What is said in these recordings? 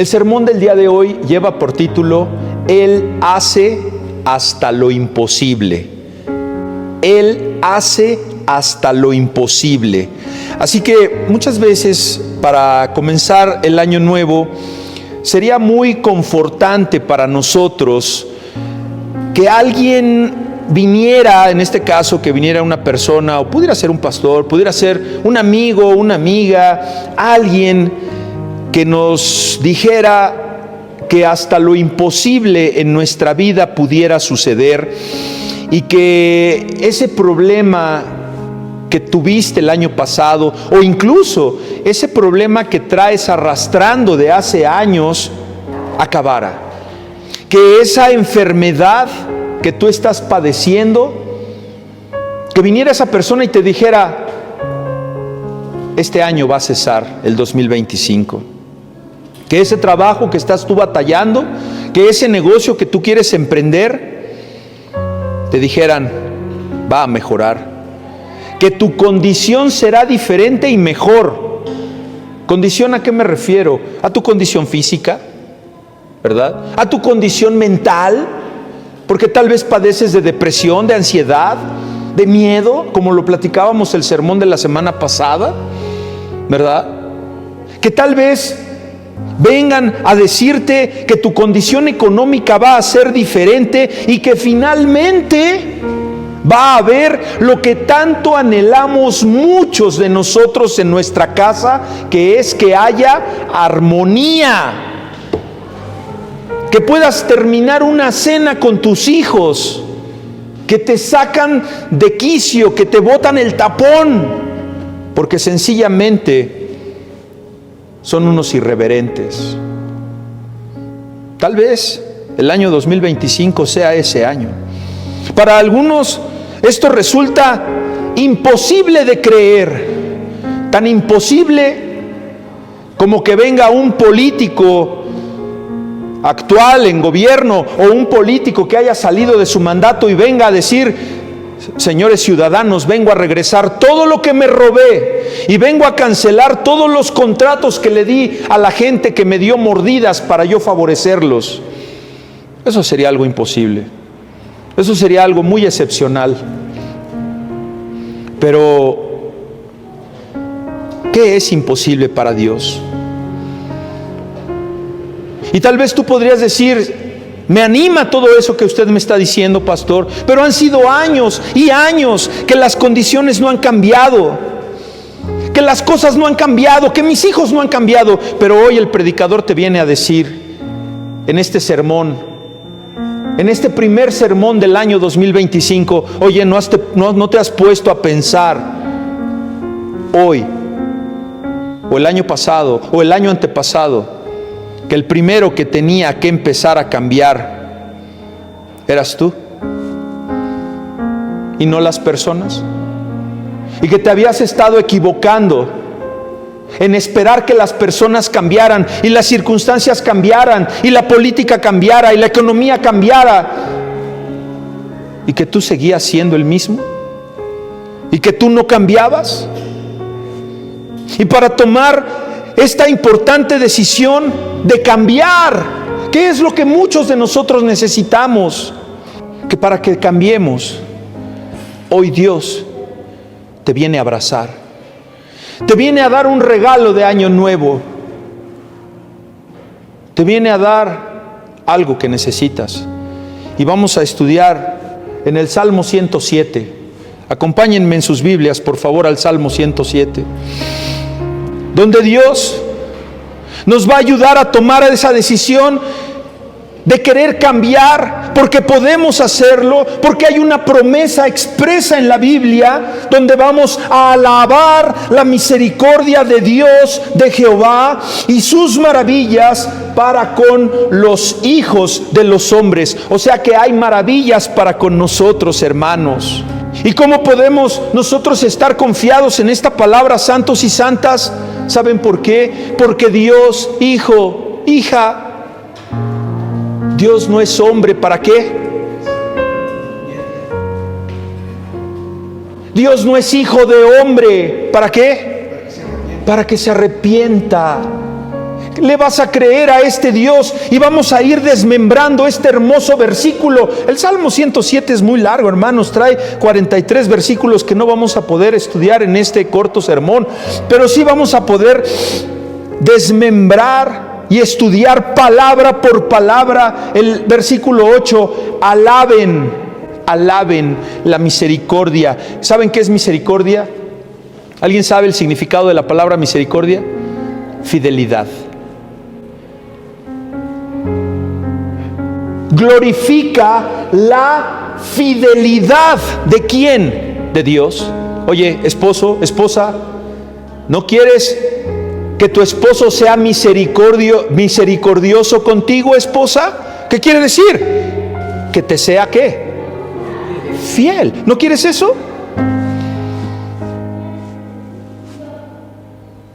El sermón del día de hoy lleva por título: Él hace hasta lo imposible. Él hace hasta lo imposible. Así que muchas veces, para comenzar el año nuevo, sería muy confortante para nosotros que alguien viniera, en este caso, que viniera una persona, o pudiera ser un pastor, pudiera ser un amigo, una amiga, alguien que nos dijera que hasta lo imposible en nuestra vida pudiera suceder, y que ese problema que tuviste el año pasado, o incluso ese problema que traes arrastrando de hace años, acabara. Que esa enfermedad que tú estás padeciendo, que viniera esa persona y te dijera: este año va a cesar, el 2025. Que ese trabajo que estás tú batallando, que ese negocio que tú quieres emprender, te dijeran: va a mejorar. Que tu condición será diferente y mejor. ¿Condición a qué me refiero? A tu condición física, ¿verdad? A tu condición mental, porque tal vez padeces de depresión, de ansiedad, de miedo, como lo platicábamos el sermón de la semana pasada, ¿verdad? Que tal vez vengan a decirte que tu condición económica va a ser diferente y que finalmente va a haber lo que tanto anhelamos muchos de nosotros en nuestra casa, que es que haya armonía. Que puedas terminar una cena con tus hijos, que te sacan de quicio, que te botan el tapón, porque sencillamente son unos irreverentes. Tal vez el año 2025 sea ese año. Para algunos esto resulta imposible de creer, tan imposible como que venga un político actual en gobierno, o un político que haya salido de su mandato y venga a decir: señores ciudadanos, vengo a regresar todo lo que me robé, y vengo a cancelar todos los contratos que le di a la gente que me dio mordidas para yo favorecerlos. Eso sería algo imposible. Eso sería algo muy excepcional. Pero ¿qué es imposible para Dios? Y tal vez tú podrías decir: me anima todo eso que usted me está diciendo, pastor, pero han sido años y años que las condiciones no han cambiado, que las cosas no han cambiado, que mis hijos no han cambiado. Pero hoy el predicador te viene a decir, en este sermón, en este primer sermón del año 2025, oye, no te has puesto a pensar hoy, o el año pasado, o el año antepasado, que el primero que tenía que empezar a cambiar eras tú y no las personas, y que te habías estado equivocando en esperar que las personas cambiaran y las circunstancias cambiaran y la política cambiara y la economía cambiara, y que tú seguías siendo el mismo y que tú no cambiabas. Y para tomar esta importante decisión de cambiar, ¿qué es lo que muchos de nosotros necesitamos? Que para que cambiemos, hoy Dios te viene a abrazar, te viene a dar un regalo de año nuevo, te viene a dar algo que necesitas. Y vamos a estudiar en el Salmo 107. Acompáñenme en sus Biblias, por favor, al Salmo 107, donde Dios nos va a ayudar a tomar esa decisión de querer cambiar, porque podemos hacerlo, porque hay una promesa expresa en la Biblia donde vamos a alabar la misericordia de Dios, de Jehová, y sus maravillas para con los hijos de los hombres. O sea que hay maravillas para con nosotros, hermanos. ¿Y cómo podemos nosotros estar confiados en esta palabra, santos y santas? ¿Saben por qué? Porque Dios, hijo, hija, Dios no es hombre, ¿para qué? Dios no es hijo de hombre, ¿para qué? Para que se arrepienta. le vas a creer a este Dios? Y vamos a ir desmembrando este hermoso versículo. El Salmo 107 es muy largo, hermanos, trae 43 versículos que no vamos a poder estudiar en este corto sermón, pero sí vamos a poder desmembrar y estudiar palabra por palabra. El versículo 8, alaben la misericordia. ¿Saben qué es misericordia? ¿Alguien sabe el significado de la palabra misericordia? Fidelidad. Glorifica la fidelidad. ¿De quién? De Dios. Oye, esposo, esposa, ¿no quieres que tu esposo sea misericordioso contigo, esposa? ¿Qué quiere decir? Que te sea ¿qué? Fiel. ¿No quieres eso?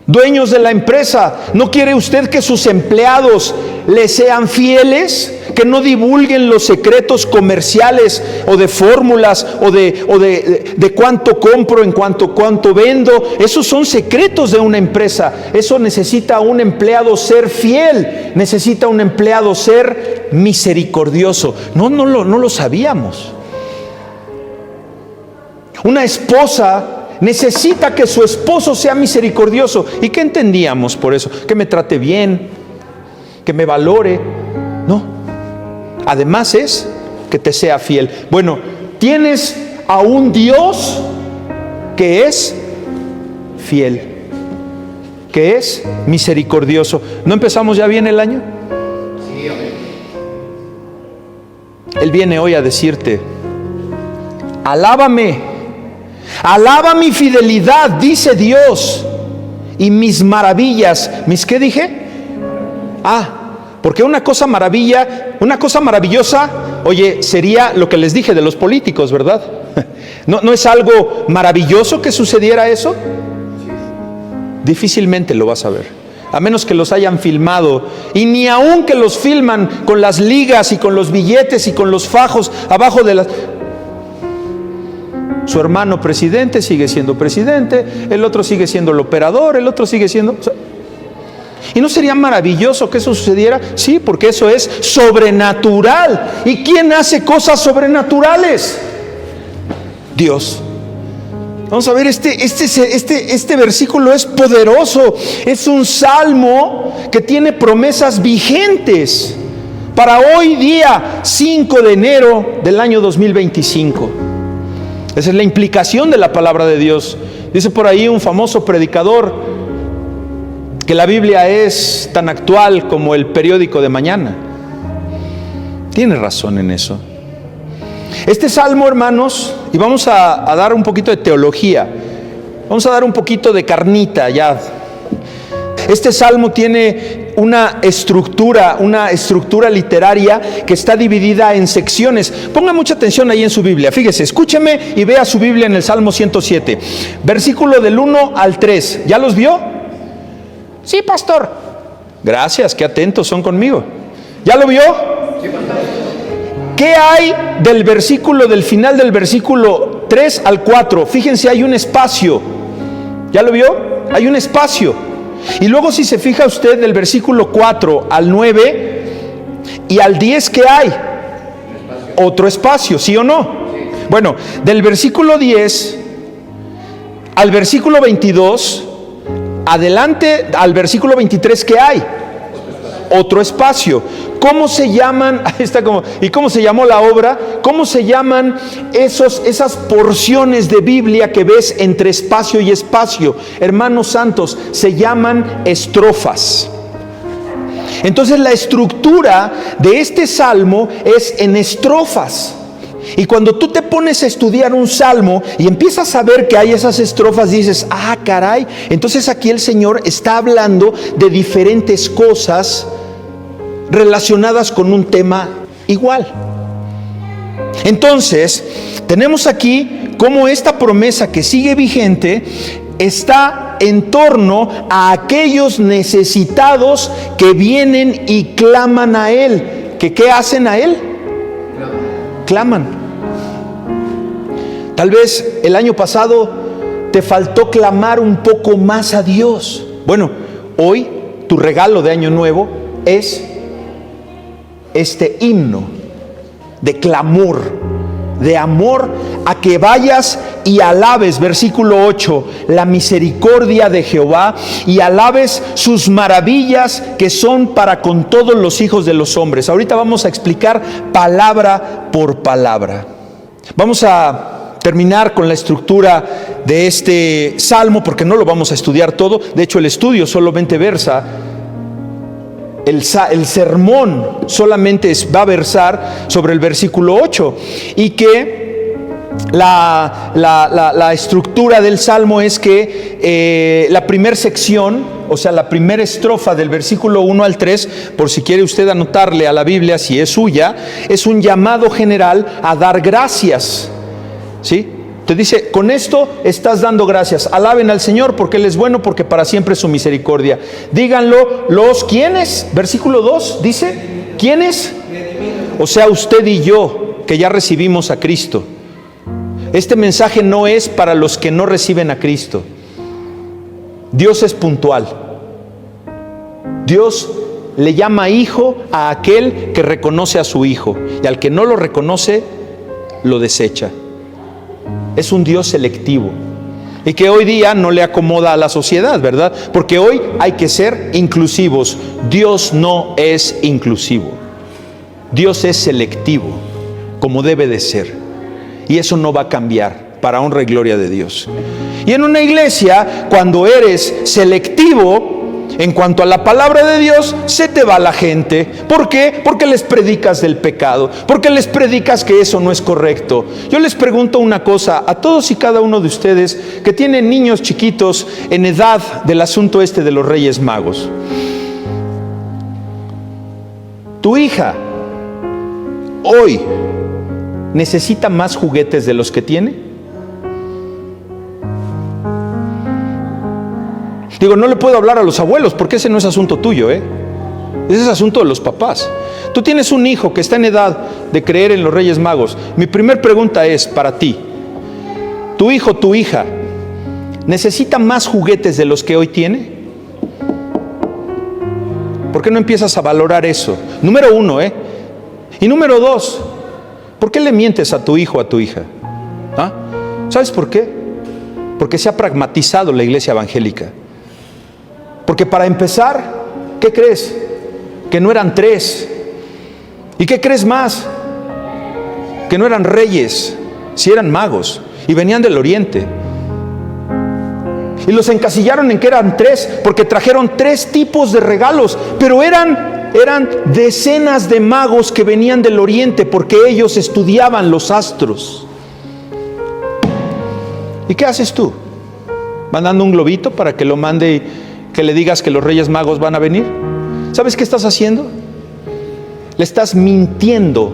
Dueños de la empresa, ¿no quiere usted que sus empleados le sean fieles? Que no divulguen los secretos comerciales o de fórmulas o de cuánto compro en cuánto vendo. Esos son secretos de una empresa. Eso necesita un empleado ser fiel, necesita un empleado ser misericordioso. No lo sabíamos. Una esposa necesita que su esposo sea misericordioso. ¿Y qué entendíamos por eso? Que me trate bien, que me valore. No. Además es que te sea fiel. Bueno, tienes a un Dios que es fiel, que es misericordioso. ¿No empezamos ya bien el año? Sí, amén. Él viene hoy a decirte: alábame. Alaba mi fidelidad, dice Dios, y mis maravillas. ¿Mis qué dije? Porque una cosa maravillosa, oye, sería lo que les dije de los políticos, ¿verdad? ¿No es algo maravilloso que sucediera eso? Difícilmente lo vas a ver, a menos que los hayan filmado. Y ni aun que los filman con las ligas y con los billetes y con los fajos abajo de las... Su hermano presidente sigue siendo presidente, el otro sigue siendo el operador, el otro sigue siendo... ¿Y no sería maravilloso que eso sucediera? Sí, porque eso es sobrenatural. ¿Y quién hace cosas sobrenaturales? Dios. Vamos a ver, este versículo es poderoso. Es un salmo que tiene promesas vigentes para hoy día 5 de enero del año 2025. Esa es la implicación de la palabra de Dios. Dice por ahí un famoso predicador que la Biblia es tan actual como el periódico de mañana. Tiene razón en eso. Este salmo, hermanos, y vamos a dar un poquito de teología, vamos a dar un poquito de carnita ya. Este salmo tiene una estructura literaria que está dividida en secciones. Ponga mucha atención ahí en su Biblia. Fíjese, escúcheme y vea su Biblia en el Salmo 107. Versículo del 1 al 3. ¿Ya los vio? Sí, pastor. Gracias, qué atentos son conmigo. ¿Ya lo vio? Sí, pastor. ¿Qué hay del final del versículo 3 al 4? Fíjense, hay un espacio. ¿Ya lo vio? Hay un espacio. Y luego, si se fija usted, del versículo 4 al 9 y al 10, ¿qué hay? Otro espacio, ¿sí o no? Sí. Bueno, del versículo 10 al versículo 22, adelante al versículo 23, ¿qué hay? Otro espacio. ¿Cómo se llaman? ¿Y cómo se llamó la obra? ¿Cómo se llaman esas porciones de Biblia que ves entre espacio y espacio? Hermanos santos, se llaman estrofas. Entonces la estructura de este salmo es en estrofas. Y cuando tú te pones a estudiar un salmo y empiezas a ver que hay esas estrofas, dices: caray, entonces aquí el Señor está hablando de diferentes cosas relacionadas con un tema igual. Entonces, tenemos aquí cómo esta promesa que sigue vigente está en torno a aquellos necesitados que vienen y claman a Él. ¿Qué hacen a Él? Claman. Tal vez el año pasado te faltó clamar un poco más a Dios. Bueno, hoy tu regalo de Año Nuevo es este himno de clamor, de amor, a que vayas y alabes, versículo 8, la misericordia de Jehová, y alabes sus maravillas que son para con todos los hijos de los hombres. Ahorita vamos a explicar palabra por palabra. Vamos a terminar con la estructura de este salmo, porque no lo vamos a estudiar todo. De hecho, el estudio solamente versa, el sermón solamente va a versar sobre el versículo 8, y que la estructura del salmo es que la primera sección, o sea, la primera estrofa del versículo 1 al 3, por si quiere usted anotarle a la Biblia si es suya, es un llamado general a dar gracias, ¿sí? Te dice, con esto estás dando gracias. Alaben al Señor porque Él es bueno, porque para siempre es su misericordia. Díganlo los ¿quiénes? Versículo 2 dice, ¿quiénes? O sea, usted y yo, que ya recibimos a Cristo. Este mensaje no es para los que no reciben a Cristo. Dios es puntual. Dios le llama hijo a aquel que reconoce a su hijo, y al que no lo reconoce, lo desecha. Es un Dios selectivo, y que hoy día no le acomoda a la sociedad, ¿verdad? Porque hoy hay que ser inclusivos. Dios no es inclusivo. Dios es selectivo, como debe de ser. Y eso no va a cambiar, para honra y gloria de Dios. Y en una iglesia, cuando eres selectivo en cuanto a la palabra de Dios, se te va la gente. ¿Por qué? Porque les predicas del pecado, porque les predicas que eso no es correcto. Yo les pregunto una cosa a todos y cada uno de ustedes que tienen niños chiquitos en edad del asunto este de los Reyes Magos. Tu hija hoy necesita más juguetes de los que tiene. Digo, no le puedo hablar a los abuelos porque ese no es asunto tuyo, ese es asunto de los papás. Tú tienes un hijo que está en edad de creer en los Reyes Magos. Mi primer pregunta es para ti: ¿tu hijo, tu hija necesita más juguetes de los que hoy tiene? ¿Por qué no empiezas a valorar eso? Número uno, y número dos, ¿por qué le mientes a tu hijo o a tu hija? ¿Sabes por qué? Porque se ha pragmatizado la iglesia evangélica. Porque para empezar, ¿qué crees? Que no eran 3. ¿Y qué crees más? Que no eran reyes, si eran magos, y venían del oriente. Y los encasillaron en que eran 3, porque trajeron 3 tipos de regalos, pero eran decenas de magos que venían del oriente, porque ellos estudiaban los astros. ¿Y qué haces tú? ¿Mandando un globito para que lo mande y que le digas que los Reyes Magos van a venir? ¿Sabes qué estás haciendo? Le estás mintiendo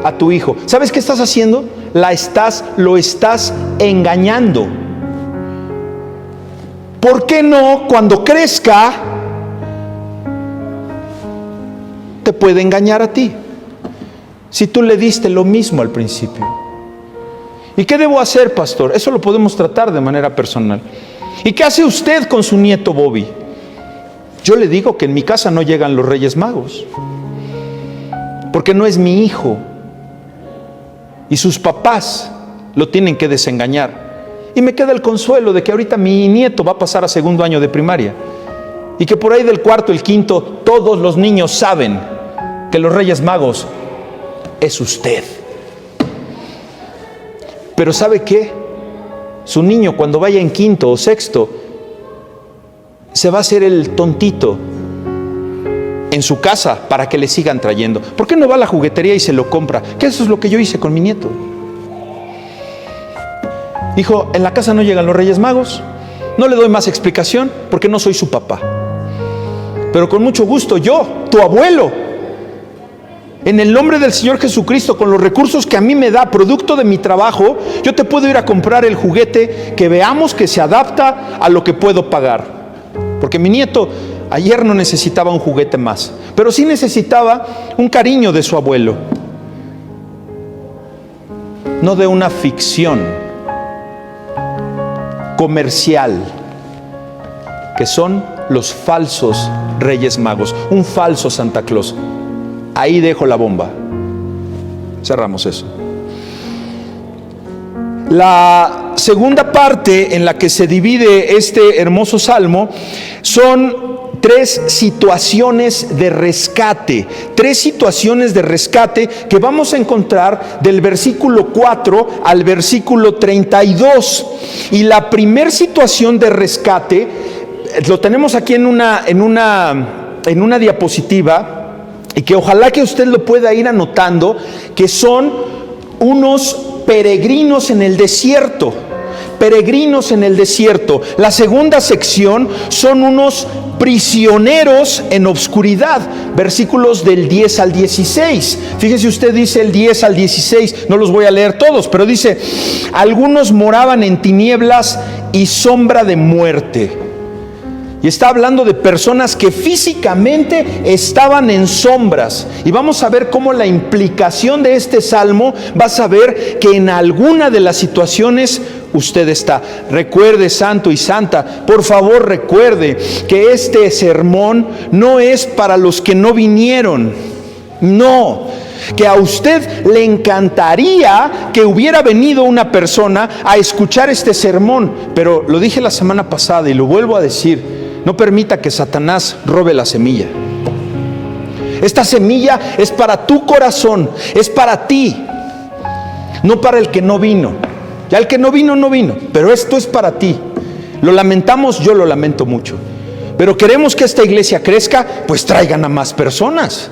a tu hijo. ¿Sabes qué estás haciendo? Lo estás engañando. ¿Por qué no, cuando crezca, te puede engañar a ti? Si tú le diste lo mismo al principio. ¿Y qué debo hacer, pastor? Eso lo podemos tratar de manera personal. ¿Y qué hace usted con su nieto Bobby? Yo le digo que en mi casa no llegan los Reyes Magos, porque no es mi hijo, y sus papás lo tienen que desengañar. Y me queda el consuelo de que ahorita mi nieto va a pasar a 2º año de primaria, y que por ahí del 4º, el 5º, todos los niños saben que los Reyes Magos es usted. Pero ¿sabe qué? Su niño, cuando vaya en 5º o 6º, se va a hacer el tontito en su casa para que le sigan trayendo. ¿Por qué no va a la juguetería y se lo compra? Que eso es lo que yo hice con mi nieto. Hijo, en la casa no llegan los Reyes Magos. No le doy más explicación porque no soy su papá. Pero con mucho gusto yo, tu abuelo, en el nombre del Señor Jesucristo, con los recursos que a mí me da, producto de mi trabajo, yo te puedo ir a comprar el juguete que veamos que se adapta a lo que puedo pagar. Porque mi nieto ayer no necesitaba un juguete más, pero sí necesitaba un cariño de su abuelo, no de una ficción comercial, que son los falsos Reyes Magos, un falso Santa Claus. Ahí dejo la bomba. Cerramos eso. La segunda parte en la que se divide este hermoso salmo son tres situaciones de rescate. Tres situaciones de rescate que vamos a encontrar del versículo 4 al versículo 32. Y la primera situación de rescate, lo tenemos aquí en una diapositiva, y que ojalá que usted lo pueda ir anotando, que son unos peregrinos en el desierto. Peregrinos en el desierto. La segunda sección son unos prisioneros en obscuridad, versículos del 10 al 16. Fíjese usted, dice el 10 al 16, no los voy a leer todos, pero dice: algunos moraban en tinieblas y sombra de muerte. Y está hablando de personas que físicamente estaban en sombras. Y vamos a ver cómo la implicación de este salmo, vas a ver que en alguna de las situaciones usted está. Recuerde, santo y santa, por favor recuerde que este sermón no es para los que no vinieron. No. Que a usted le encantaría que hubiera venido una persona a escuchar este sermón. Pero lo dije la semana pasada y lo vuelvo a decir: no permita que Satanás robe la semilla. Esta semilla es para tu corazón, es para ti, no para el que no vino. Ya el que no vino, no vino, pero esto es para ti. Lo lamentamos, yo lo lamento mucho, pero queremos que esta iglesia crezca, pues traigan a más personas.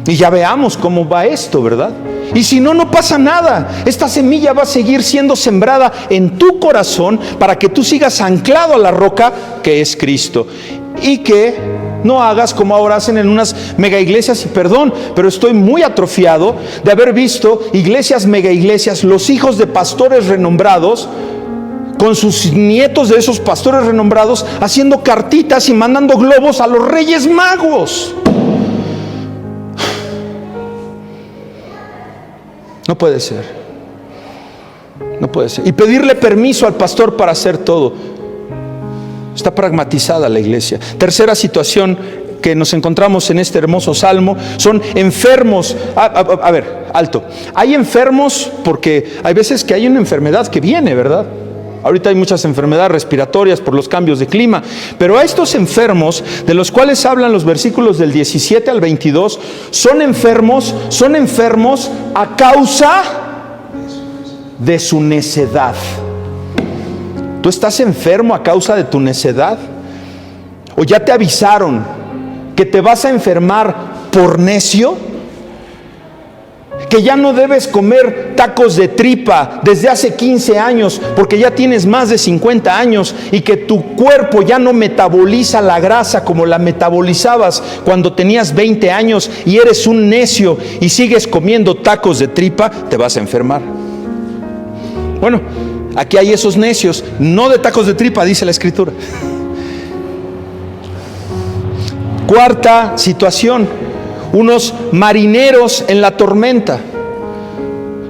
Y ya veamos cómo va esto, ¿verdad? Y si no, no pasa nada. Esta semilla va a seguir siendo sembrada en tu corazón para que tú sigas anclado a la roca que es Cristo. Y que no hagas como ahora hacen en unas mega iglesias, y perdón, pero estoy muy atrofiado de haber visto iglesias, mega iglesias, los hijos de pastores renombrados, con sus nietos de esos pastores renombrados, haciendo cartitas y mandando globos a los Reyes Magos. No puede ser. No puede ser. Y pedirle permiso al pastor para hacer todo. Está pragmatizada la iglesia. Tercera situación que nos encontramos en este hermoso salmo son enfermos. A ver, alto. Hay enfermos porque hay veces que hay una enfermedad que viene, ¿verdad? Ahorita hay muchas enfermedades respiratorias por los cambios de clima, pero a estos enfermos de los cuales hablan los versículos del 17 al 22, son enfermos a causa de su necedad. ¿Tú estás enfermo a causa de tu necedad? ¿O ya te avisaron que te vas a enfermar por necio? Que ya no debes comer tacos de tripa desde hace 15 años porque ya tienes más de 50 años y que tu cuerpo ya no metaboliza la grasa como la metabolizabas cuando tenías 20 años y eres un necio y sigues comiendo tacos de tripa, te vas a enfermar. Bueno, aquí hay esos necios, no de tacos de tripa, dice la Escritura. Cuarta situación: unos marineros en la tormenta.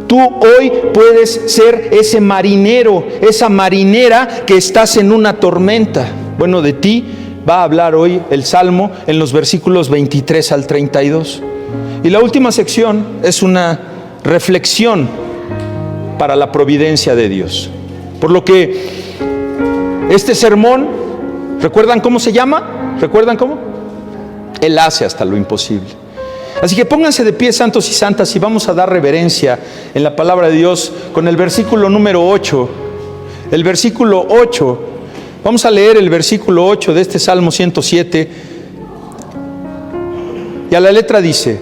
Tú hoy puedes ser ese marinero, esa marinera que estás en una tormenta. Bueno, de ti va a hablar hoy el Salmo en los versículos 23 al 32. Y la última sección es una reflexión para la providencia de Dios. Por lo que este sermón, ¿recuerdan cómo se llama? ¿Recuerdan cómo? Él hace hasta lo imposible. Así que pónganse de pie, santos y santas, y vamos a dar reverencia en la palabra de Dios con el versículo número 8. El versículo 8. Vamos a leer el versículo 8 de este Salmo 107. Y a la letra dice: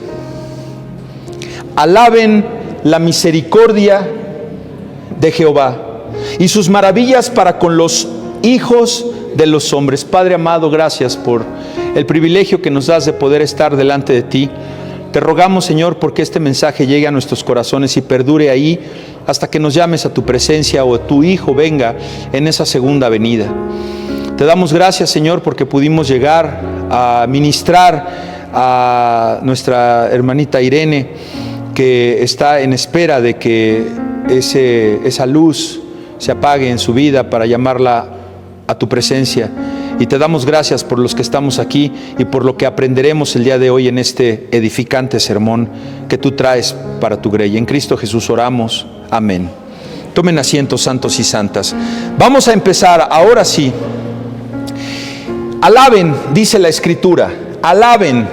alaben la misericordia de Jehová y sus maravillas para con los hijos de los hombres. Padre amado, gracias por el privilegio que nos das de poder estar delante de ti. Te rogamos, Señor, porque este mensaje llegue a nuestros corazones y perdure ahí hasta que nos llames a tu presencia o tu Hijo venga en esa segunda venida. Te damos gracias, Señor, porque pudimos llegar a ministrar a nuestra hermanita Irene, que está en espera de que esa luz se apague en su vida para llamarla a tu presencia. Y te damos gracias por los que estamos aquí y por lo que aprenderemos el día de hoy en este edificante sermón que tú traes para tu grey. En Cristo Jesús oramos. Amén. Tomen asiento, santos y santas. Vamos a empezar, ahora sí. Alaben, dice la Escritura. Alaben.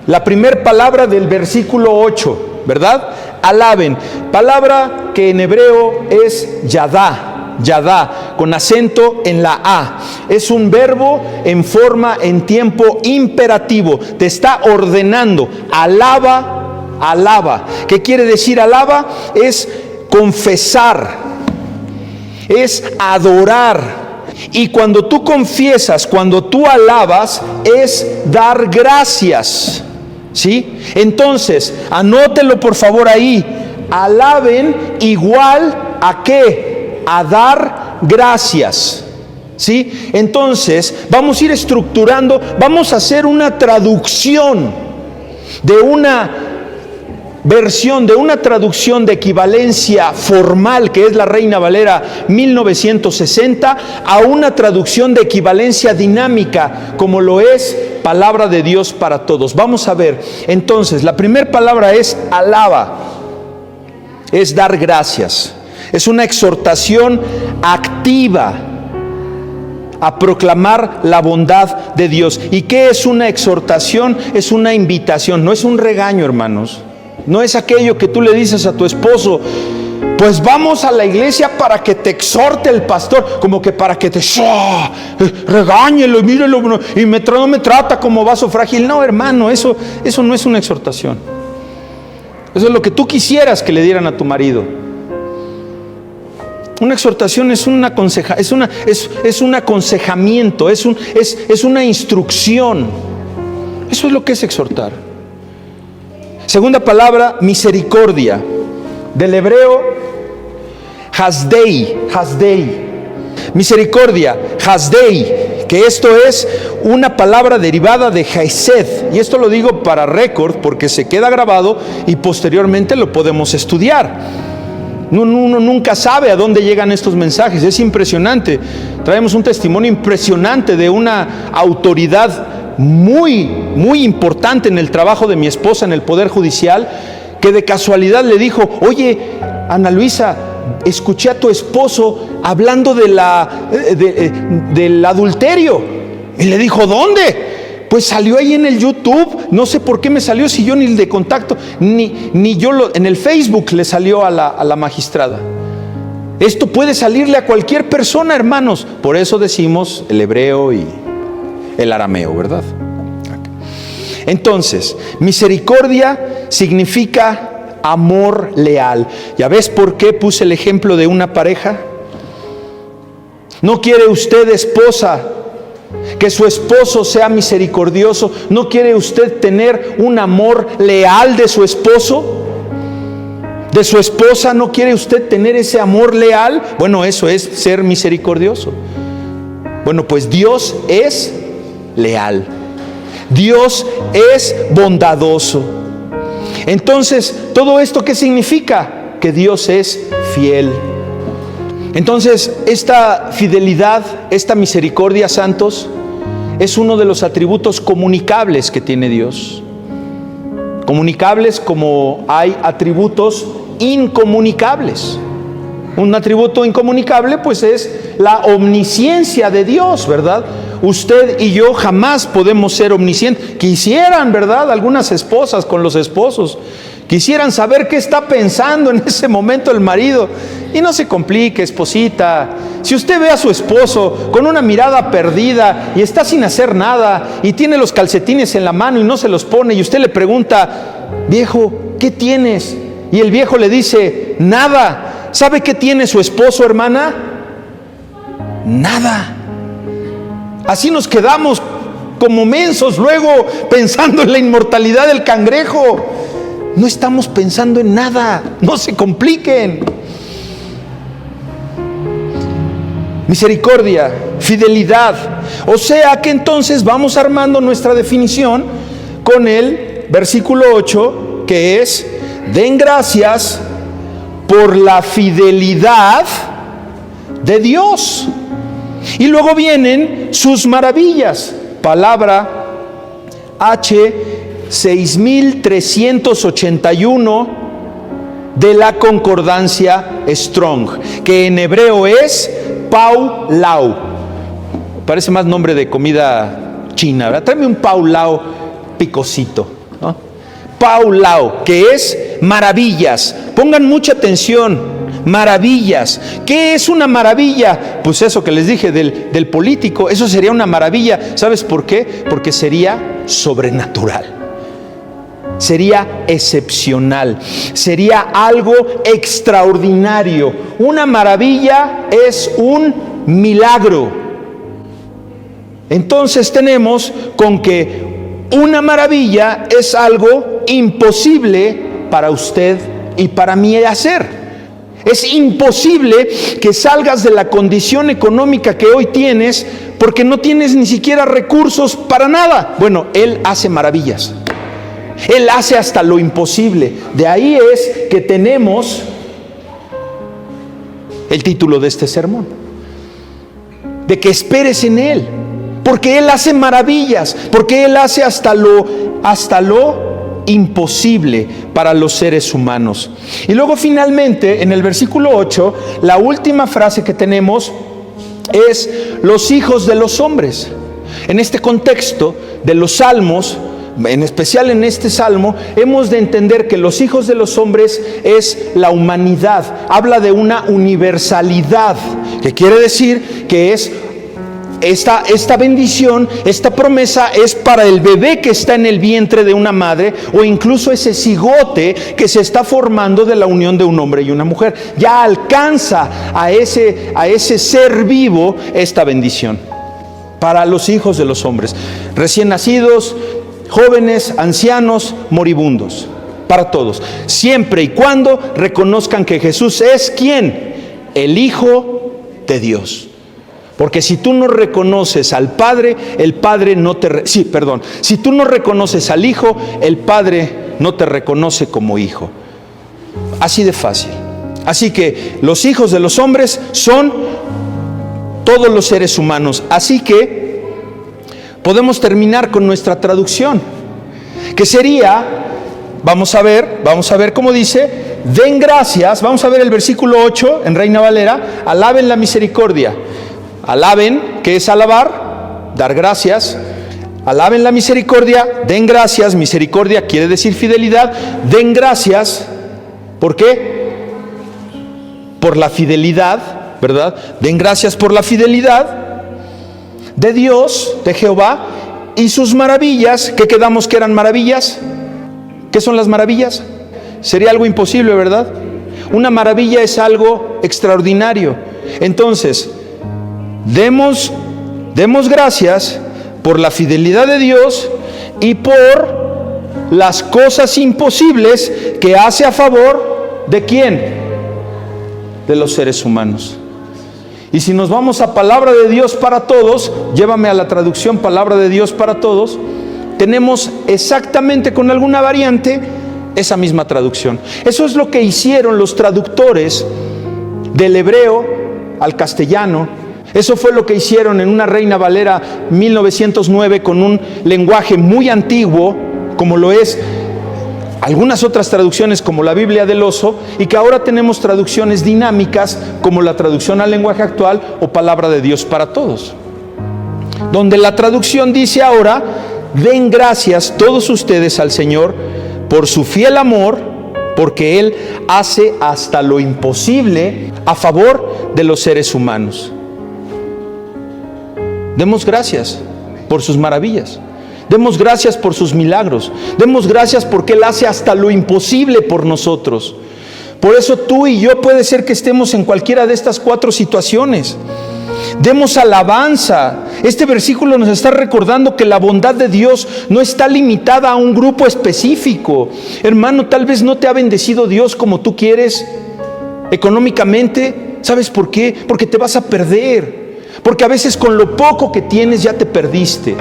La primera palabra del versículo 8, ¿verdad? Alaben. Palabra que en hebreo es yadá. Yadá, con acento en la A. Es un verbo en forma, en tiempo imperativo. Te está ordenando. Alaba, alaba. ¿Qué quiere decir alaba? Es confesar. Es adorar. Y cuando tú confiesas, cuando tú alabas, es dar gracias. ¿Sí? Entonces, anótelo por favor ahí. Alaben igual a ¿qué? A dar gracias. ¿Sí? Entonces, vamos a ir estructurando, vamos a hacer una traducción de una versión, de una traducción de equivalencia formal, que es la Reina Valera 1960, a una traducción de equivalencia dinámica, como lo es Palabra de Dios para Todos. Vamos a ver. Entonces, la primera palabra es alaba, es dar gracias. Es una exhortación activa a proclamar la bondad de Dios. ¿Y qué es una exhortación? Es una invitación, no es un regaño, hermanos. No es aquello que tú le dices a tu esposo, pues vamos a la iglesia para que te exhorte el pastor, como que para que te regáñelo y mírelo y no me trata como vaso frágil. No, hermano, eso no es una exhortación. Eso es lo que tú quisieras que le dieran a tu marido. Una exhortación es un aconsejamiento, es una instrucción. Eso es lo que es exhortar. Segunda palabra, misericordia. Del hebreo, hasdei. Misericordia, hasdei, que esto es una palabra derivada de hesed. Y esto lo digo para récord porque se queda grabado y posteriormente lo podemos estudiar. Uno nunca sabe a dónde llegan estos mensajes. Es impresionante. Traemos un testimonio impresionante de una autoridad muy, muy importante en el trabajo de mi esposa en el Poder Judicial, que de casualidad le dijo: oye, Ana Luisa, escuché a tu esposo hablando del adulterio. Y le dijo: ¿dónde? Pues salió ahí en el YouTube. No sé por qué me salió, si yo ni el de contacto, ni yo en el Facebook le salió a la magistrada. Esto puede salirle a cualquier persona, hermanos. Por eso decimos el hebreo y el arameo, ¿verdad? Entonces, misericordia significa amor leal. ¿Ya ves por qué puse el ejemplo de una pareja? ¿No quiere usted, esposa, que su esposo sea misericordioso? ¿No quiere usted tener un amor leal de su esposo? ¿De su esposa no quiere usted tener ese amor leal? Bueno, eso es ser misericordioso. Bueno, pues Dios es leal. Dios es bondadoso. Entonces, ¿todo esto qué significa? Que Dios es fiel. Entonces, esta fidelidad, esta misericordia, santos, es uno de los atributos comunicables que tiene Dios. Comunicables como hay atributos incomunicables. Un atributo incomunicable pues es la omnisciencia de Dios, ¿verdad? Usted y yo jamás podemos ser omniscientes. Quisieran, ¿verdad? Algunas esposas con los esposos quisieran saber qué está pensando en ese momento el marido. Y no se complique, esposita. Si usted ve a su esposo con una mirada perdida y está sin hacer nada y tiene los calcetines en la mano y no se los pone, y usted le pregunta: viejo, ¿qué tienes? Y el viejo le dice: nada. ¿Sabe qué tiene su esposo, hermana? Nada. Así nos quedamos como mensos luego pensando en la inmortalidad del cangrejo. No estamos pensando en nada. No se compliquen. Misericordia, fidelidad. O sea que entonces vamos armando nuestra definición con el versículo 8, que es: den gracias por la fidelidad de Dios. Y luego vienen sus maravillas, palabra H6381 de la concordancia Strong, que en hebreo es Paulau. Parece más nombre de comida china, ¿verdad? Tráeme un Paulau picosito, ¿no? Paulau, que es maravillas. Pongan mucha atención, maravillas. ¿Qué es una maravilla? Pues eso que les dije del político, eso sería una maravilla. ¿Sabes por qué? Porque sería sobrenatural, sería excepcional, sería algo extraordinario. Una maravilla es un milagro. Entonces tenemos con que una maravilla es algo imposible para usted y para mí hacer. Es imposible que salgas de la condición económica que hoy tienes porque no tienes ni siquiera recursos para nada. Bueno, Él hace maravillas. Él hace hasta lo imposible. De ahí es que tenemos el título de este sermón, de que esperes en Él, porque Él hace maravillas, porque Él hace hasta lo imposible para los seres humanos. Y luego finalmente en el versículo 8, la última frase que tenemos es los hijos de los hombres. En este contexto de los salmos, en especial en este salmo, hemos de entender que los hijos de los hombres es la humanidad. Habla de una universalidad, que quiere decir que es esta bendición, esta promesa es para el bebé que está en el vientre de una madre, o incluso ese cigote que se está formando de la unión de un hombre y una mujer. Ya alcanza a ese ser vivo esta bendición para los hijos de los hombres, recién nacidos, jóvenes, ancianos, moribundos, para todos, siempre y cuando reconozcan que Jesús es ¿quién? El Hijo de Dios. Porque si tú no reconoces al Padre, el Padre no te... Si tú no reconoces al Hijo, el Padre no te reconoce como hijo. Así de fácil. Así que los hijos de los hombres son todos los seres humanos. Así que podemos terminar con nuestra traducción, que sería, vamos a ver cómo dice, den gracias. Vamos a ver el versículo 8 en Reina Valera, alaben la misericordia. Alaben, ¿qué es alabar? Dar gracias. Alaben la misericordia, den gracias. Misericordia quiere decir fidelidad. Den gracias. ¿Por qué? Por la fidelidad, ¿verdad? Den gracias por la fidelidad de Dios, de Jehová, y sus maravillas. ¿Qué quedamos que eran maravillas? ¿Qué son las maravillas? Sería algo imposible, ¿verdad? Una maravilla es algo extraordinario. Entonces, demos gracias por la fidelidad de Dios y por las cosas imposibles que hace a favor ¿de quién? De los seres humanos. Y si nos vamos a palabra de Dios para todos, llévame a la traducción palabra de Dios para todos, tenemos exactamente con alguna variante esa misma traducción. Eso es lo que hicieron los traductores del hebreo al castellano. Eso fue lo que hicieron en una Reina Valera 1909 con un lenguaje muy antiguo, como lo es algunas otras traducciones como la Biblia del Oso, y que ahora tenemos traducciones dinámicas como la traducción al lenguaje actual o palabra de Dios para todos, donde la traducción dice ahora: den gracias todos ustedes al Señor por su fiel amor, porque Él hace hasta lo imposible a favor de los seres humanos. Demos gracias por sus maravillas. Demos gracias por sus milagros. Demos gracias porque Él hace hasta lo imposible por nosotros. Por eso tú y yo puede ser que estemos en cualquiera de estas 4 situaciones. Demos alabanza. Este versículo nos está recordando que la bondad de Dios no está limitada a un grupo específico. Hermano, tal vez no te ha bendecido Dios como tú quieres económicamente. ¿Sabes por qué? Porque te vas a perder. Porque a veces con lo poco que tienes ya te perdiste.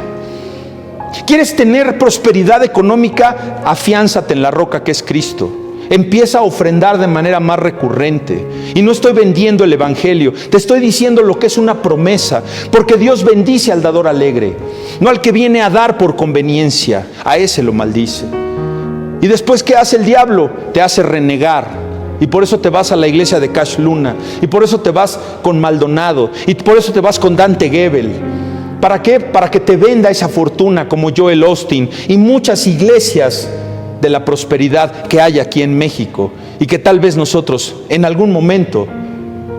¿Quieres tener prosperidad económica? Afiánzate en la roca que es Cristo. empieza a ofrendar de manera más recurrente. Y no estoy vendiendo el evangelio, te estoy diciendo lo que es una promesa, porque Dios bendice al dador alegre, no al que viene a dar por conveniencia, a ese lo maldice. Y después, ¿qué hace el diablo? Te hace renegar. Y por eso te vas a la iglesia de Cash Luna, y por eso te vas con Maldonado, y por eso te vas con Dante Gebel. ¿Para qué? Para que te venda esa fortuna, como Joel Osteen y muchas iglesias de la prosperidad que hay aquí en México, y que tal vez nosotros en algún momento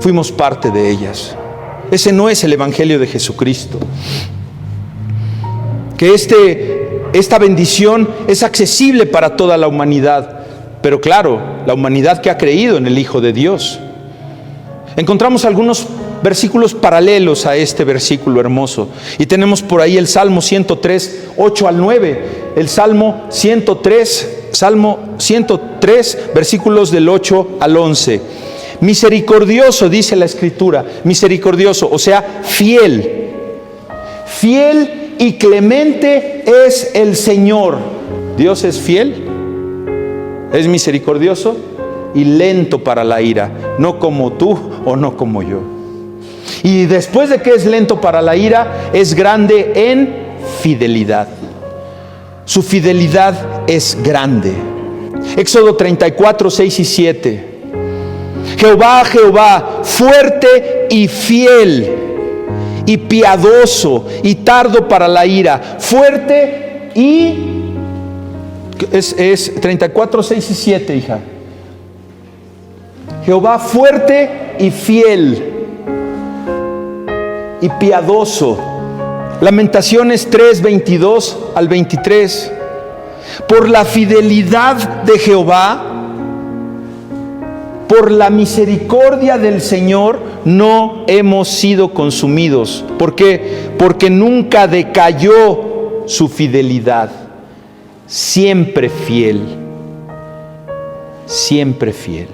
fuimos parte de ellas. Ese no es el evangelio de Jesucristo. Que esta bendición es accesible para toda la humanidad, pero claro, la humanidad que ha creído en el Hijo de Dios. Encontramos algunos versículos paralelos a este versículo hermoso, y tenemos por ahí el Salmo 103, 8 al 9, el Salmo 103, versículos del 8 al 11. Misericordioso, dice la Escritura, misericordioso, o sea, fiel. Fiel y clemente es el Señor. Dios es fiel, es misericordioso y lento para la ira, no como tú o no como yo. Y después de que es lento para la ira, es grande en fidelidad. Su fidelidad es grande. Éxodo 34, 6 y 7. Jehová, Jehová, fuerte y fiel, y piadoso, y tardo para la ira, fuerte y... Es 34, 6 y 7, hija. Jehová fuerte y fiel y piadoso. Lamentaciones 3, 22 al 23. Por la fidelidad de Jehová, por la misericordia del Señor, no hemos sido consumidos. ¿Por qué? Porque nunca decayó su fidelidad. Siempre fiel. Siempre fiel.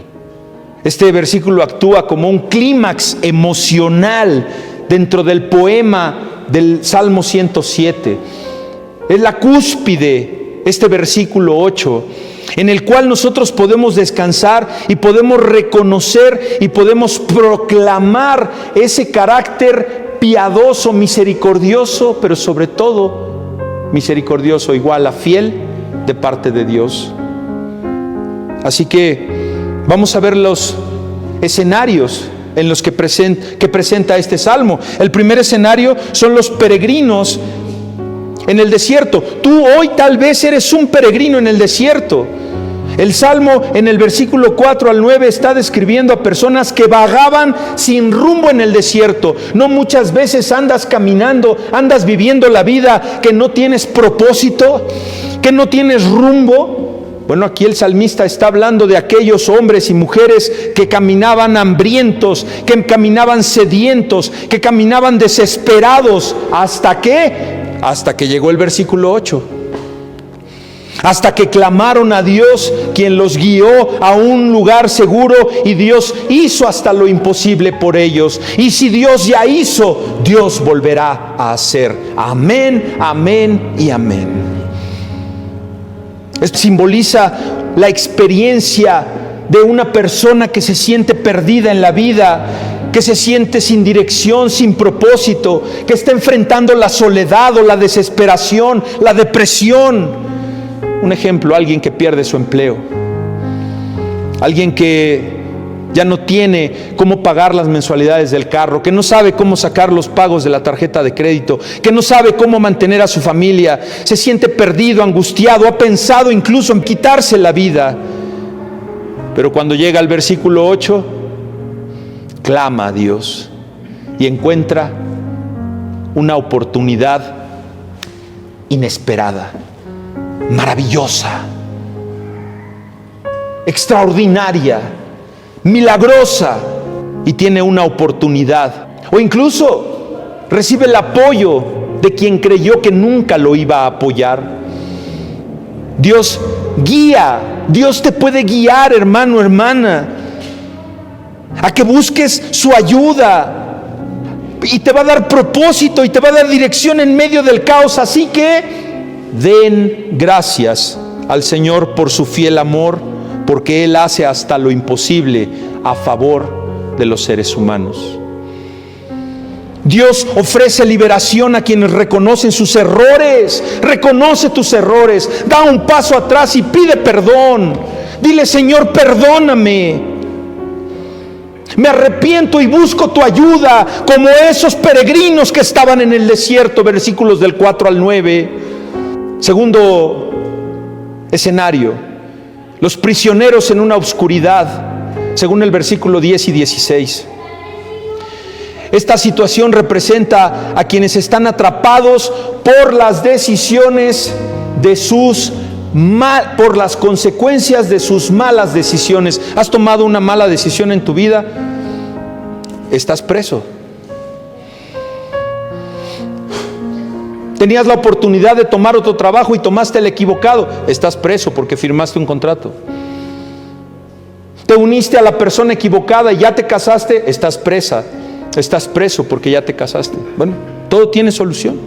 Este versículo actúa como un clímax emocional dentro del poema del Salmo 107. Es la cúspide, este versículo 8, en el cual nosotros podemos descansar y podemos reconocer y podemos proclamar ese carácter piadoso, misericordioso, pero sobre todo misericordioso igual a fiel de parte de Dios. Así que vamos a ver los escenarios en los que presenta este salmo. El primer escenario son los peregrinos en el desierto. Tú hoy tal vez eres un peregrino en el desierto. El salmo en el versículo 4 al 9 está describiendo a personas que vagaban sin rumbo en el desierto. No muchas veces andas caminando, andas viviendo la vida que no tienes propósito, que no tienes rumbo. Bueno, aquí el salmista está hablando de aquellos hombres y mujeres que caminaban hambrientos, que caminaban sedientos, que caminaban desesperados. ¿Hasta qué? Hasta que llegó el versículo 8. Hasta que clamaron a Dios, quien los guió a un lugar seguro, y Dios hizo hasta lo imposible por ellos. Y si Dios ya hizo, Dios volverá a hacer. Amén, amén y amén. Esto simboliza la experiencia de una persona que se siente perdida en la vida, que se siente sin dirección, sin propósito, que está enfrentando la soledad o la desesperación, la depresión. Un ejemplo, alguien que pierde su empleo, alguien que ya no tiene cómo pagar las mensualidades del carro, que no sabe cómo sacar los pagos de la tarjeta de crédito, que no sabe cómo mantener a su familia, se siente perdido, angustiado, ha pensado incluso en quitarse la vida. Pero cuando llega al versículo 8, clama a Dios y encuentra una oportunidad inesperada, maravillosa, extraordinaria, milagrosa, y tiene una oportunidad. O incluso recibe el apoyo de quien creyó que nunca lo iba a apoyar. Dios guía, Dios te puede guiar, hermano, hermana, a que busques su ayuda, y te va a dar propósito y te va a dar dirección en medio del caos. Así que den gracias al Señor por su fiel amor, porque Él hace hasta lo imposible a favor de los seres humanos. Dios ofrece liberación a quienes reconocen sus errores. Reconoce tus errores, da un paso atrás y pide perdón. Dile: Señor, perdóname. Me arrepiento y busco tu ayuda, como esos peregrinos que estaban en el desierto, versículos del 4 al 9. Segundo escenario, los prisioneros en una oscuridad, según el versículo 10 y 16. Esta situación representa a quienes están atrapados por las decisiones de por las consecuencias de sus malas decisiones. ¿Has tomado una mala decisión en tu vida? Estás preso. Tenías la oportunidad de tomar otro trabajo y tomaste el equivocado. Estás preso porque firmaste un contrato. Te uniste a la persona equivocada y ya te casaste. Estás presa. Estás preso porque ya te casaste. Bueno, todo tiene solución.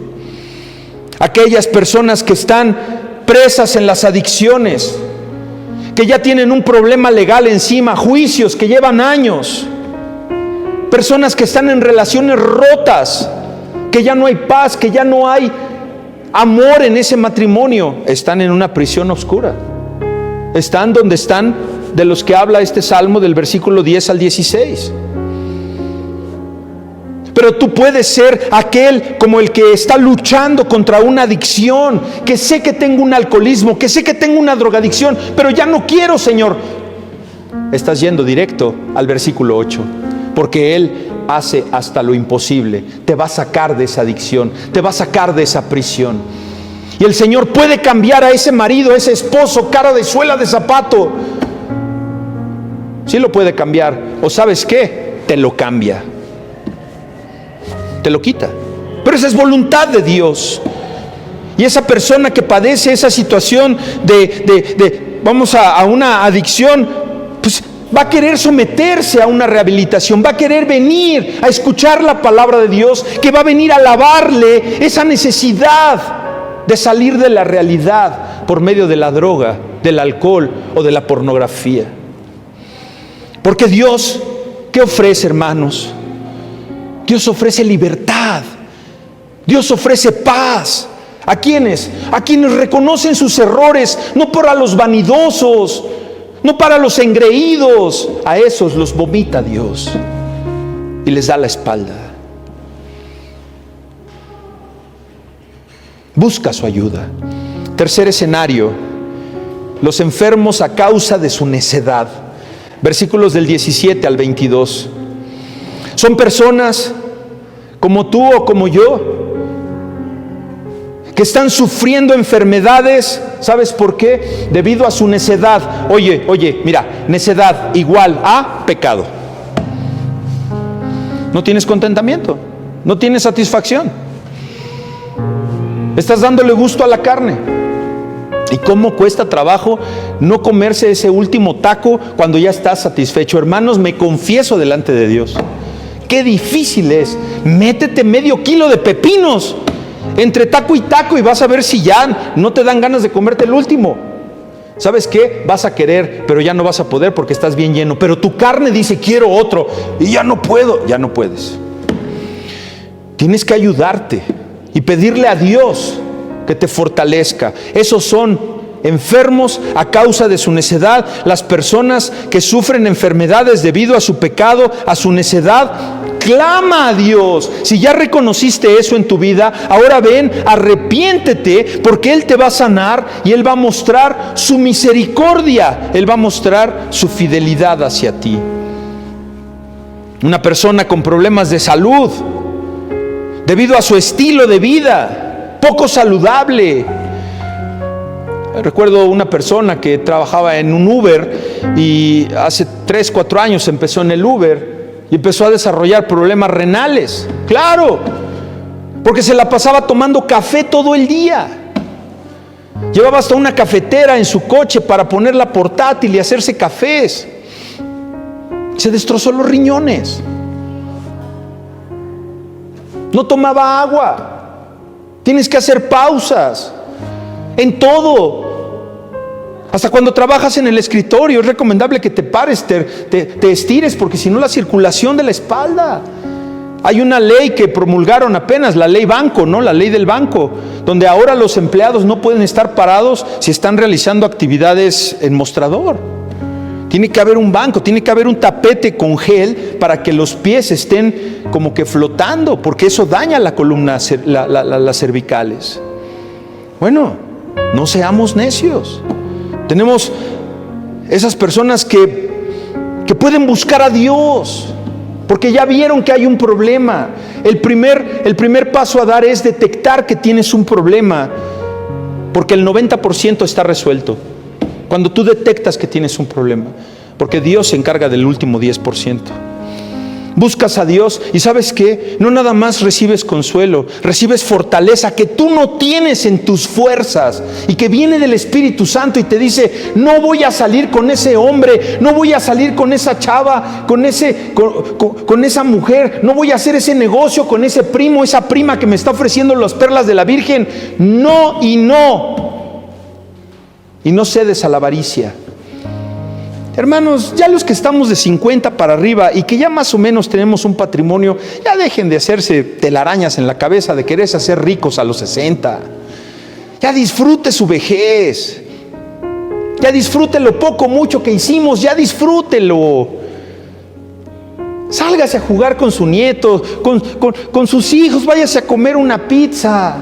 Aquellas personas que están presas en las adicciones, que ya tienen un problema legal encima, juicios que llevan años, personas que están en relaciones rotas, que ya no hay paz, que ya no hay amor en ese matrimonio, están en una prisión oscura. Están donde están de los que habla este salmo del versículo 10 al 16. Pero tú puedes ser aquel como el que está luchando contra una adicción, que sé que tengo un alcoholismo, que sé que tengo una drogadicción, pero ya no quiero, Señor. Estás yendo directo al versículo 8, porque Él hace hasta lo imposible. Te va a sacar de esa adicción, te va a sacar de esa prisión. Y el Señor puede cambiar a ese marido, a ese esposo, cara de suela de zapato. Sí lo puede cambiar. ¿O sabes qué? Te lo cambia. Te lo quita. Pero esa es voluntad de Dios. Y esa persona que padece esa situación vamos a una adicción, pues va a querer someterse a una rehabilitación, va a querer venir a escuchar la palabra de Dios, que va a venir a alabarle esa necesidad de salir de la realidad por medio de la droga, del alcohol o de la pornografía. Porque Dios, ¿qué ofrece, hermanos? Dios ofrece libertad. Dios ofrece paz. ¿A quiénes? A quienes reconocen sus errores, no para los vanidosos, no para los engreídos. A esos los vomita Dios y les da la espalda. Busca su ayuda. Tercer escenario, los enfermos a causa de su necedad. Versículos del 17 al 22. Son personas como tú o como yo, que están sufriendo enfermedades. ¿Sabes por qué? Debido a su necedad. Oye, mira, necedad igual a pecado. No tienes contentamiento, no tienes satisfacción. Estás dándole gusto a la carne. ¿Y cómo cuesta trabajo no comerse ese último taco cuando ya estás satisfecho? Hermanos, me confieso delante de Dios. Qué difícil es. Métete medio kilo de pepinos entre taco y taco y vas a ver si ya no te dan ganas de comerte el último. ¿Sabes qué? Vas a querer, pero ya no vas a poder porque estás bien lleno. Pero tu carne dice: quiero otro, y ya no puedo. Ya no puedes. Tienes que ayudarte y pedirle a Dios que te fortalezca. Esos son enfermos a causa de su necedad. Las personas que sufren enfermedades debido a su pecado, a su necedad, clama a Dios. Si ya reconociste eso en tu vida, ahora ven, arrepiéntete, porque Él te va a sanar y Él va a mostrar su misericordia. Él va a mostrar su fidelidad hacia ti. Una persona con problemas de salud debido a su estilo de vida poco saludable. Recuerdo una persona que trabajaba en un Uber y hace 3-4 años empezó en el Uber y empezó a desarrollar problemas renales. Claro, porque se la pasaba tomando café todo el día. Llevaba hasta una cafetera en su coche para ponerla portátil y hacerse cafés. Se destrozó los riñones. No tomaba agua. Tienes que hacer pausas en todo. Hasta cuando trabajas en el escritorio es recomendable que te pares, te estires, porque si no la circulación de la espalda. Hay una ley que promulgaron apenas, la ley banco, ¿no? La ley del banco, donde ahora los empleados no pueden estar parados si están realizando actividades en mostrador. Tiene que haber un banco, tiene que haber un tapete con gel para que los pies estén como que flotando, porque eso daña la columna, las cervicales. Bueno, no seamos necios. Tenemos esas personas que pueden buscar a Dios, porque ya vieron que hay un problema. El primer paso a dar es detectar que tienes un problema, porque el 90% está resuelto cuando tú detectas que tienes un problema, porque Dios se encarga del último 10%. Buscas a Dios y ¿sabes qué? No nada más recibes consuelo, recibes fortaleza que tú no tienes en tus fuerzas y que viene del Espíritu Santo y te dice: no voy a salir con ese hombre, no voy a salir con esa chava, con esa mujer, no voy a hacer ese negocio con ese primo, esa prima que me está ofreciendo las perlas de la Virgen. No y no. Y no cedes a la avaricia. Hermanos, ya los que estamos de 50 para arriba y que ya más o menos tenemos un patrimonio, ya dejen de hacerse telarañas en la cabeza de quererse hacer ricos a los 60. Ya disfrute su vejez. Ya disfrute lo poco, mucho que hicimos, ya disfrútelo. Sálgase a jugar con su nieto, con sus hijos, váyase a comer una pizza.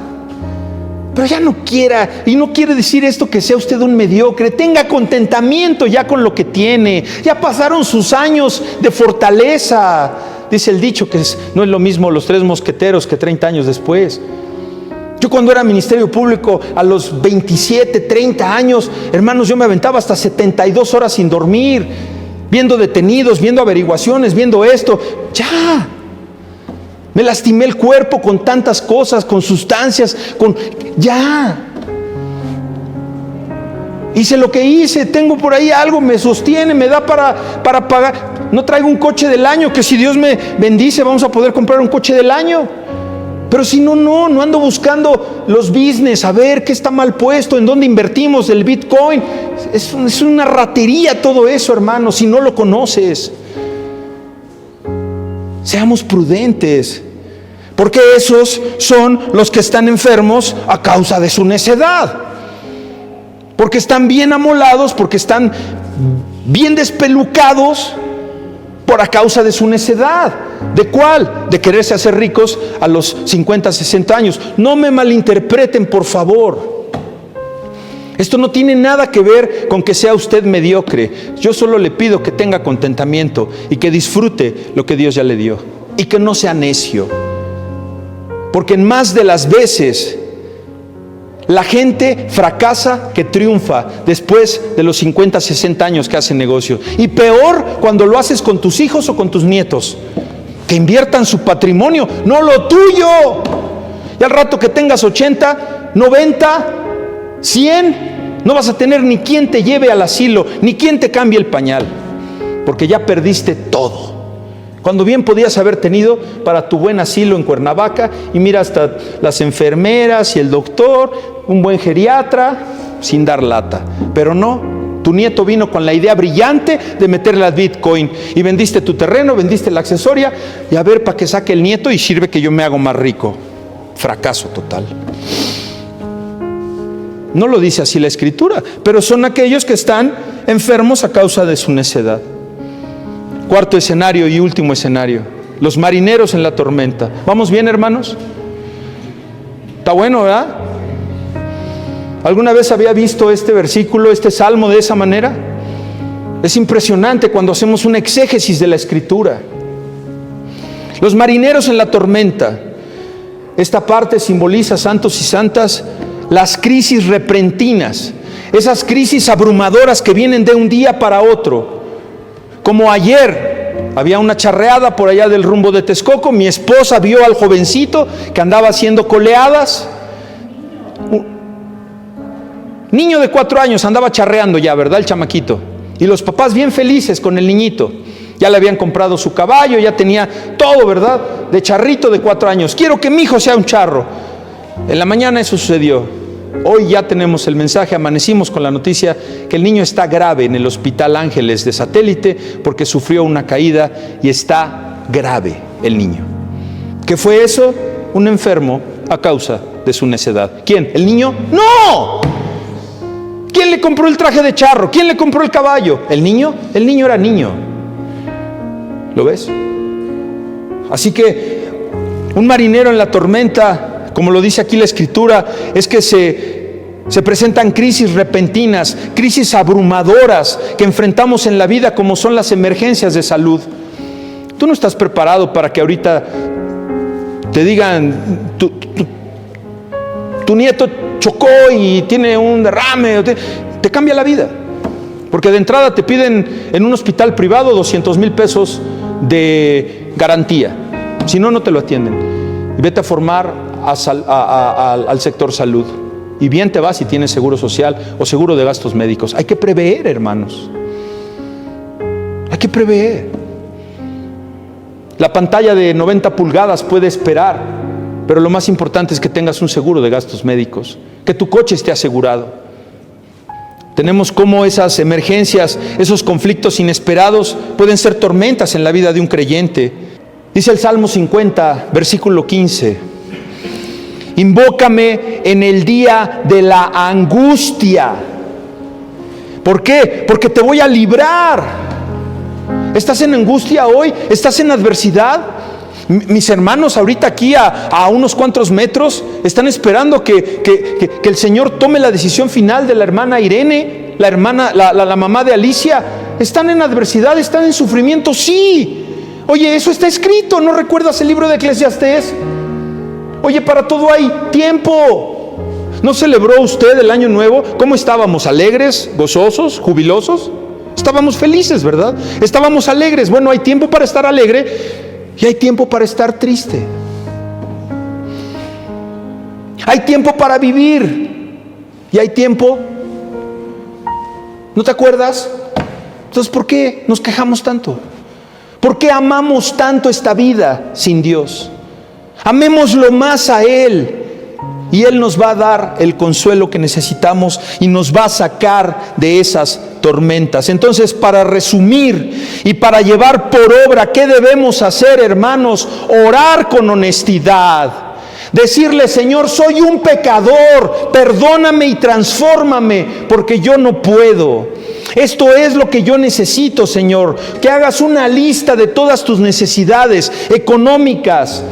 Pero ya no quiera, y no quiere decir esto que sea usted un mediocre. Tenga contentamiento ya con lo que tiene. Ya pasaron sus años de fortaleza. Dice el dicho que no es lo mismo los 3 mosqueteros que 30 años después. Yo cuando era ministerio público, a los 27, 30 años, hermanos, yo me aventaba hasta 72 horas sin dormir, viendo detenidos, viendo averiguaciones, viendo esto. Ya. Me lastimé el cuerpo con tantas cosas, con sustancias, ya. Hice lo que hice, tengo por ahí algo, me sostiene, me da para pagar. No traigo un coche del año, que si Dios me bendice vamos a poder comprar un coche del año. Pero si no ando buscando los business, a ver qué está mal puesto, en dónde invertimos, el Bitcoin. Es una ratería todo eso, hermano, si no lo conoces. Seamos prudentes, porque esos son los que están enfermos a causa de su necedad, porque están bien amolados, porque están bien despelucados por a causa de su necedad. ¿De cuál? De quererse hacer ricos a los 50, 60 años. No me malinterpreten, por favor. Esto no tiene nada que ver con que sea usted mediocre. Yo solo le pido que tenga contentamiento y que disfrute lo que Dios ya le dio. Y que no sea necio. Porque en más de las veces la gente fracasa que triunfa después de los 50, 60 años que hace negocio. Y peor cuando lo haces con tus hijos o con tus nietos. Que inviertan su patrimonio, no lo tuyo. Y al rato que tengas 80, 90... 100, no vas a tener ni quien te lleve al asilo, ni quien te cambie el pañal, porque ya perdiste todo, cuando bien podías haber tenido para tu buen asilo en Cuernavaca. Y mira, hasta las enfermeras y el doctor, un buen geriatra, sin dar lata. Pero no, tu nieto vino con la idea brillante de meterle al Bitcoin, y vendiste tu terreno, vendiste la accesoria, y a ver para que saque el nieto y sirve que yo me hago más rico. Fracaso total. No lo dice así la Escritura, pero son aquellos que están enfermos a causa de su necedad. Cuarto escenario y último escenario: los marineros en la tormenta. ¿Vamos bien, hermanos? Está bueno, ¿verdad? ¿Alguna vez había visto este versículo, este salmo de esa manera? Es impresionante cuando hacemos una exégesis de la Escritura. Los marineros en la tormenta. Esta parte simboliza, santos y santas, las crisis repentinas, esas crisis abrumadoras que vienen de un día para otro. Como ayer, había una charreada por allá del rumbo de Texcoco, mi esposa vio al jovencito que andaba haciendo coleadas. Niño de 4 años andaba charreando ya, ¿verdad? El chamaquito. Y los papás bien felices con el niñito. Ya le habían comprado su caballo, ya tenía todo, ¿verdad? De charrito de 4 años. Quiero que mi hijo sea un charro. En la mañana eso sucedió. hoy ya tenemos el mensaje, amanecimos con la noticia que el niño está grave en el Hospital Ángeles de Satélite porque sufrió una caída y está grave el niño. ¿Qué fue eso? Un enfermo a causa de su necedad. ¿Quién? ¿El niño? ¡No! ¿Quién le compró el traje de charro? ¿Quién le compró el caballo? ¿El niño? El niño era niño. ¿Lo ves? Así que un marinero en la tormenta, como lo dice aquí la Escritura, es que se presentan crisis repentinas, crisis abrumadoras que enfrentamos en la vida, como son las emergencias de salud. Tú no estás preparado para que ahorita te digan, tu nieto chocó y tiene un derrame, te cambia la vida. Porque de entrada te piden en un hospital privado 200,000 pesos de garantía. Si no, no te lo atienden. Y vete a formar al sector salud. Y bien te vas si tienes seguro social o seguro de gastos médicos. Hay que prever, hermanos. Hay que prever. La pantalla de 90 pulgadas puede esperar, pero lo más importante es que tengas un seguro de gastos médicos, que tu coche esté asegurado. Tenemos cómo esas emergencias, esos conflictos inesperados pueden ser tormentas en la vida de un creyente. Dice el Salmo 50, versículo 15: invócame en el día de la angustia. ¿Por qué? Porque te voy a librar. ¿Estás en angustia hoy? ¿Estás en adversidad? Mis hermanos ahorita aquí a unos cuantos metros están esperando que el Señor tome la decisión final de la hermana Irene, la mamá de Alicia. ¿Están en adversidad? ¿Están en sufrimiento? Sí. Oye, eso está escrito. ¿No recuerdas el libro de Eclesiastés? Oye, para todo hay tiempo. ¿No celebró usted el año nuevo? ¿Cómo estábamos? ¿Alegres, gozosos, jubilosos? Estábamos felices, ¿verdad? Estábamos alegres. Bueno, hay tiempo para estar alegre y hay tiempo para estar triste. Hay tiempo para vivir y hay tiempo. ¿No te acuerdas? Entonces, ¿por qué nos quejamos tanto? ¿Por qué amamos tanto esta vida sin Dios? Amémoslo más a Él. Y Él nos va a dar el consuelo que necesitamos y nos va a sacar de esas tormentas. Entonces, para resumir y para llevar por obra, ¿qué debemos hacer, hermanos? Orar con honestidad. Decirle: Señor, soy un pecador, perdóname y transfórmame, porque yo no puedo. Esto es lo que yo necesito, Señor. Que hagas una lista de todas tus necesidades económicas,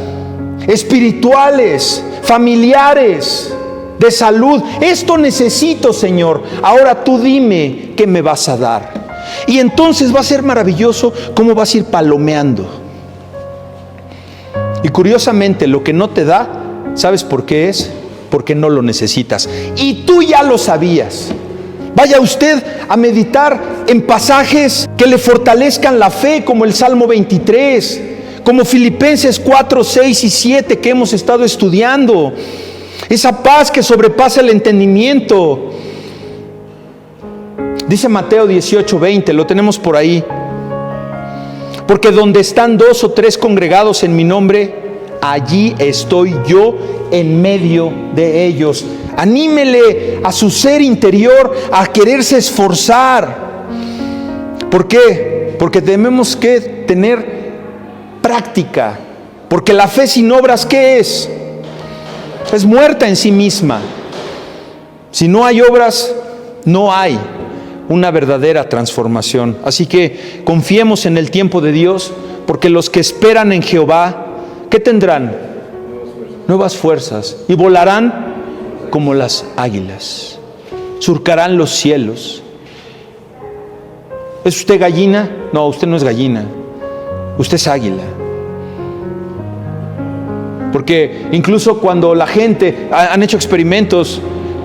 espirituales, familiares, de salud. Esto necesito, Señor. Ahora tú dime qué me vas a dar. Y entonces va a ser maravilloso cómo vas a ir palomeando. Y curiosamente, lo que no te da, ¿sabes por qué es? Porque no lo necesitas. Y tú ya lo sabías. Vaya usted a meditar en pasajes que le fortalezcan la fe, como el Salmo 23, como Filipenses 4, 6 y 7 que hemos estado estudiando. Esa paz que sobrepasa el entendimiento. Dice Mateo 18, 20, lo tenemos por ahí. Porque donde están 2 o 3 congregados en mi nombre, allí estoy yo en medio de ellos. Anímele a su ser interior a quererse esforzar. ¿Por qué? Porque tenemos que tener práctica. Porque la fe sin obras, ¿qué es? Es muerta en sí misma. Si no hay obras, no hay una verdadera transformación. Así que confiemos en el tiempo de Dios, porque los que esperan en Jehová, ¿qué tendrán? Nuevas fuerzas. Y volarán como las águilas. Surcarán los cielos. ¿Es usted gallina? No, usted no es gallina. Usted es águila. Porque incluso cuando la gente han hecho experimentos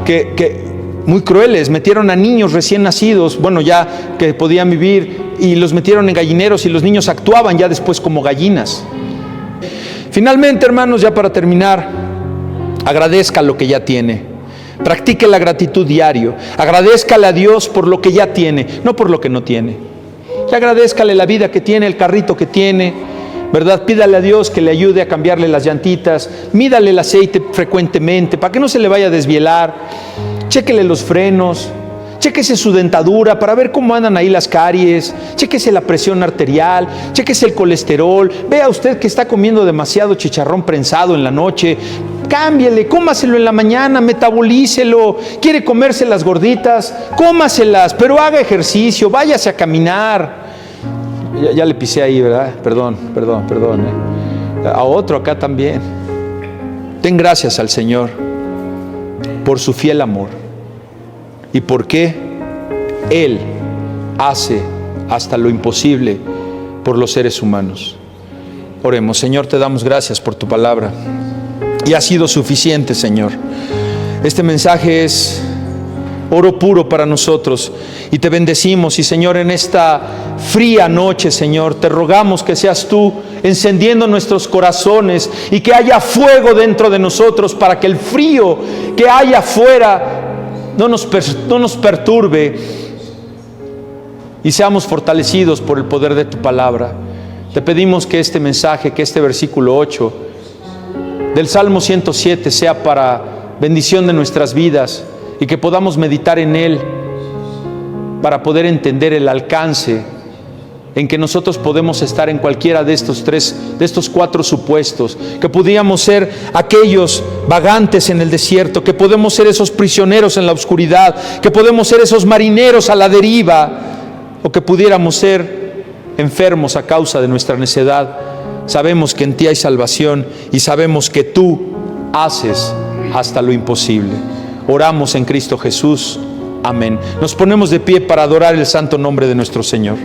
que muy crueles, metieron a niños recién nacidos, bueno, ya que podían vivir, y los metieron en gallineros y los niños actuaban ya después como gallinas. Finalmente, hermanos, ya para terminar, agradezca lo que ya tiene. Practique la gratitud diario. Agradézcale a Dios por lo que ya tiene, no por lo que no tiene. Y agradézcale la vida que tiene, el carrito que tiene, ¿verdad? Pídale a Dios que le ayude a cambiarle las llantitas, mídale el aceite frecuentemente para que no se le vaya a desvielar, chéquele los frenos, chéquese su dentadura para ver cómo andan ahí las caries, chéquese la presión arterial, chéquese el colesterol, vea usted que está comiendo demasiado chicharrón prensado en la noche, cámbiele, cómaselo en la mañana, metabolícelo, quiere comerse las gorditas, cómaselas, pero haga ejercicio, váyase a caminar. Ya le pisé ahí, ¿verdad? Perdón. A otro acá también. Den gracias al Señor por su fiel amor y porque Él hace hasta lo imposible por los seres humanos. Oremos. Señor, te damos gracias por tu palabra y ha sido suficiente, Señor. Este mensaje es oro puro para nosotros y te bendecimos. Y Señor, en esta fría noche, Señor, te rogamos que seas tú encendiendo nuestros corazones y que haya fuego dentro de nosotros para que el frío que hay afuera no nos perturbe y seamos fortalecidos por el poder de tu palabra. Te pedimos que este mensaje, que este versículo 8 del Salmo 107 sea para bendición de nuestras vidas y que podamos meditar en él para poder entender el alcance en que nosotros podemos estar en cualquiera de estos 4 supuestos, que pudiéramos ser aquellos vagantes en el desierto, que podemos ser esos prisioneros en la oscuridad, que podemos ser esos marineros a la deriva, o que pudiéramos ser enfermos a causa de nuestra necedad. Sabemos que en ti hay salvación y sabemos que tú haces hasta lo imposible. Oramos en Cristo Jesús. Amén. Nos ponemos de pie para adorar el santo nombre de nuestro Señor.